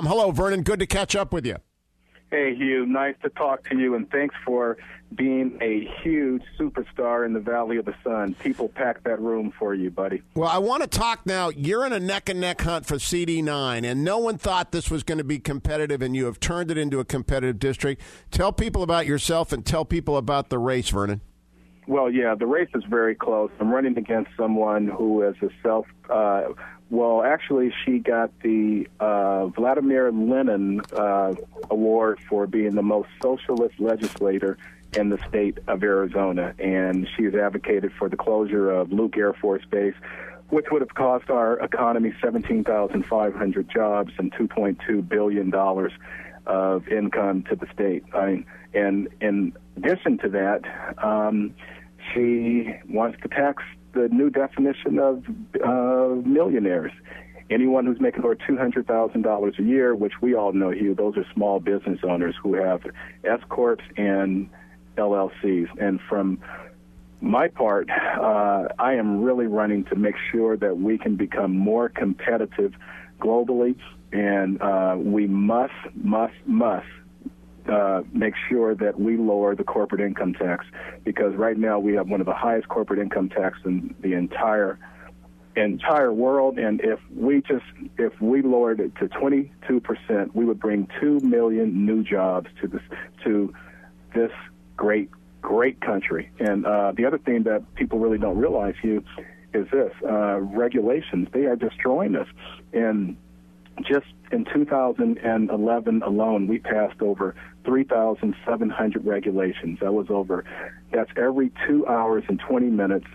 Hello, Vernon. Good to catch up with you. Hey, Hugh. Nice to talk to you, and thanks for being a huge superstar in the Valley of the Sun. People pack that room for you, buddy. Well, I want to talk now. You're in a neck-and-neck hunt for CD9, and no one thought this was going to be competitive, and you have turned it into a competitive district. Tell people about yourself and tell people about the race, Vernon. Well, yeah, the race is very close. I'm running against someone who is a actually, she got the Vladimir Lenin Award for being the most socialist legislator in the state of Arizona, and she has advocated for the closure of Luke Air Force Base, which would have cost our economy 17,500 jobs and $2.2 billion of income to the state. And in addition to that, she wants to tax the new definition of millionaires. Anyone who's making over $200,000 a year, which we all know, Hugh, those are small business owners who have S-corps and LLCs. And from my part, I am really running to make sure that we can become more competitive globally, and we must make sure that we lower the corporate income tax, because right now we have one of the highest corporate income tax in the entire world. And if we lowered it to 22%, we would bring 2 million new jobs to this great country. And the other thing that people really don't realize, Hugh, is this: regulations. They are destroying us. And just in 2011 alone, we passed over 3,700 regulations. That's every 2 hours and 20 minutes,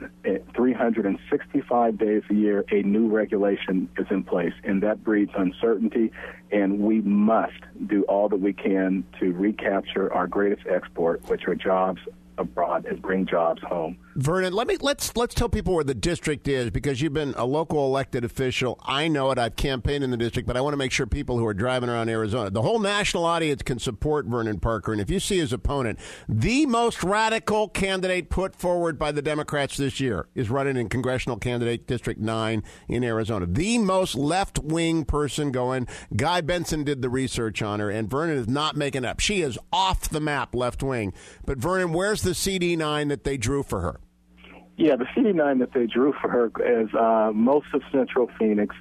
365 days a year, a new regulation is in place. And that breeds uncertainty, and we must do all that we can to recapture our greatest export, which are jobs abroad, and bring jobs home. Vernon, let's tell people where the district is, because you've been a local elected official. I know it. I've campaigned in the district, but I want to make sure people who are driving around Arizona, the whole national audience, can support Vernon Parker. And if you see his opponent, the most radical candidate put forward by the Democrats this year is running in congressional candidate District 9 in Arizona. The most left-wing person going. Guy Benson did the research on her, and Vernon is not making up. She is off the map left-wing. But Vernon, where's the CD9 that they drew for her? Yeah, the CD9 that they drew for her is most of Central Phoenix,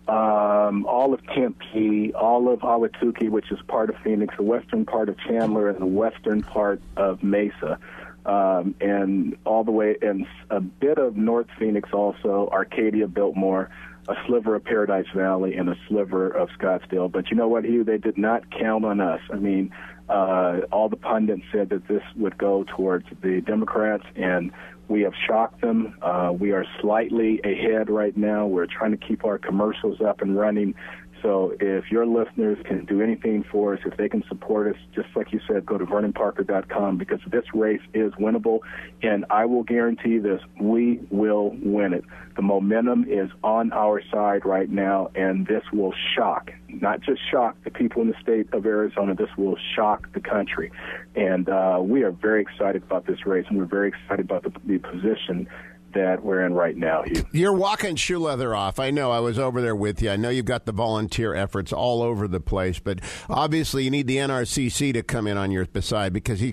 all of Tempe, all of Ahwatukee, which is part of Phoenix, the western part of Chandler, and the western part of Mesa, and all the way, and a bit of North Phoenix also, Arcadia, Biltmore, a sliver of Paradise Valley, and a sliver of Scottsdale. But you know what, Hugh? They did not count on us. I mean, all the pundits said that this would go towards the Democrats, and we have shocked them. We are slightly ahead right now. We're trying to keep our commercials up and running. So if your listeners can do anything for us, if they can support us, just like you said, go to VernonParker.com, because this race is winnable, and I will guarantee this: we will win it. The momentum is on our side right now, and this will shock, not just shock the people in the state of Arizona, this will shock the country. And we are very excited about this race, and we're very excited about the position that we're in right now, Hugh. You're walking shoe leather off. I know. I was over there with you. I know you've got the volunteer efforts all over the place, but obviously you need the NRCC to come in on your side, because she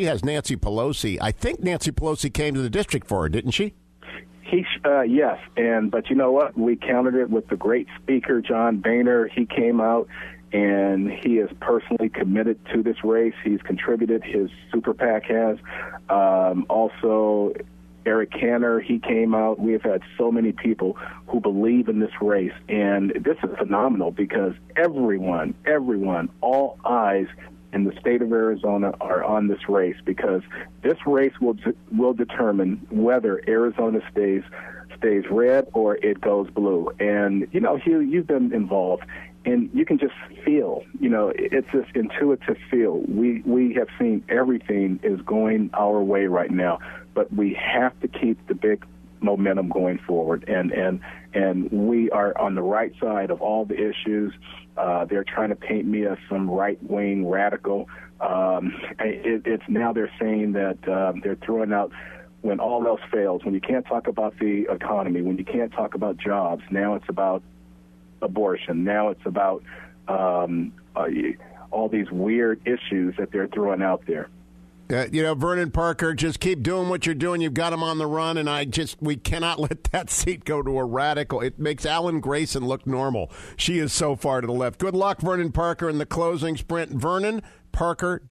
has Nancy Pelosi. I think Nancy Pelosi came to the district for her, didn't she? Yes, but you know what? We countered it with the great speaker, John Boehner. He came out, and he is personally committed to this race. He's contributed. His super PAC has. Also, Eric Cantor, he came out. We have had so many people who believe in this race, and this is phenomenal, because everyone, all eyes in the state of Arizona are on this race, because this race will determine whether Arizona stays red or it goes blue. And, you know, Hugh, you've been involved, and you can just feel, you know, it's this intuitive feel. We have seen everything is going our way right now, but we have to keep the big momentum going forward. And we are on the right side of all the issues. They're trying to paint me as some right-wing radical. It's now they're saying that they're throwing out, when all else fails, when you can't talk about the economy, when you can't talk about jobs, now it's about abortion. Now it's about all these weird issues that they're throwing out there. Vernon Parker, just keep doing what you're doing. You've got him on the run, and we cannot let that seat go to a radical. It makes Alan Grayson look normal. She is so far to the left. Good luck, Vernon Parker, in the closing sprint. VernonParker.com.